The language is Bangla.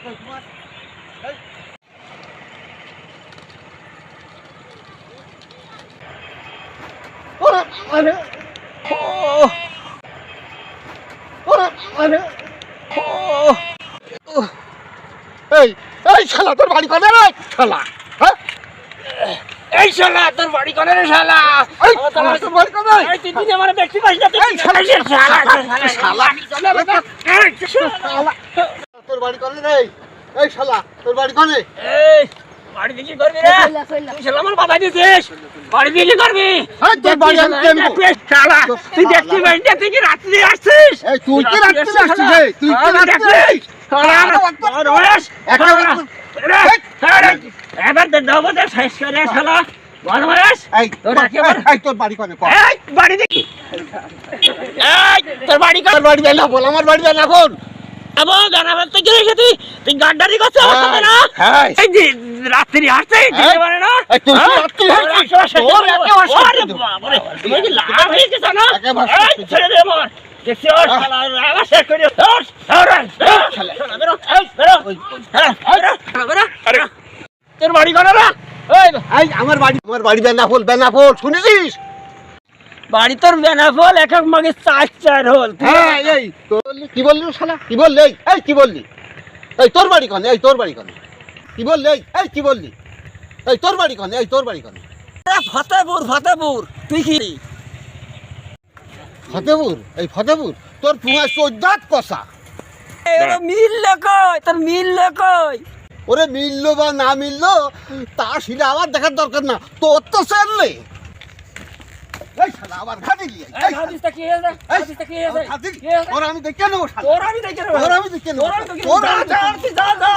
এই শালা তোর বাড়ি কোনে রে শালা? হ্যাঁ এই শালা তোর বাড়ি কোনে রে শালা? এই শালা তোর বাড়ি কোনে? এই তুই আমার দেখতে পাইস না? এই শালা শালা এই শালা তোর বাড়ি কোনে রে? এই শালা তোর বাড়ি কোনে? এই বাড়ি দিকে করবি রে? তুই শালা আমার বাধা দিছিস। বাড়ি দিকে করবি? এই তোর বাড়ি আমি কেমন? শালা তুই দেখতে পাইস না? তুই কি রাত্রি আসছিস? এই তুই কি রাত্রে আসছিস রে? তুই কি রাত্রে? এবার দেবো তো শেষ করে শালা বদমাস। এই তোর বাড়ি কোনে? এই বাড়ি দেখি। এই তোর বাড়ি তোর বাড়ি বেলা না বল, আমার বাড়ি বেলা না কোন? আবো গানা বলতে গেলে সেটি তুই গান্ডারি করছিস আমার সাথে না? হ্যাঁ এই যে রাত্রি আসছে দিতে পারে না? এই তুই রাত্রি আসছিস? তোর একে ভাষা বাবারে তুমি কি লাভ হয়ে গেছ না? একে ভাষা এই ছেড়ে দে আমার। দেখছি ওর শালা আবার শেষ করে শালা বেরো বেরো বেরো আরে তোর বাড়ি কোন রে? এই আমার বাড়ি বেনাফল শুনেছিস? বাড়ি তোর বেনাফল এক এক মাগে চার হল। হ্যাঁ এই কি বললি শালা? কি বললি? এই কি বললি? এই তোর বাড়ি কোনে? এই তোর বাড়ি কোনে? কি বললি? এই কি বললি? এই তোর বাড়ি কোনে? এই তোর বাড়ি কোনে? ফতেপুর তুই কি ফতেপুর? এই ফতেপুর তোর পুয়া চোদ্দাত কষা। মিললে কই? তোর মিললে কই? ওরে মিললো বা না মিললো তা সেটা আমার দেখার দরকার না, তোর তো চাললে। এই শালা আবার ঘাটি দিয়ে ওরা আমি দেখে নেবো শালা। তোর আমি দেখে নেবো। ওরা আমি দেখে নেবো। তোর আমি দেখে নেবো।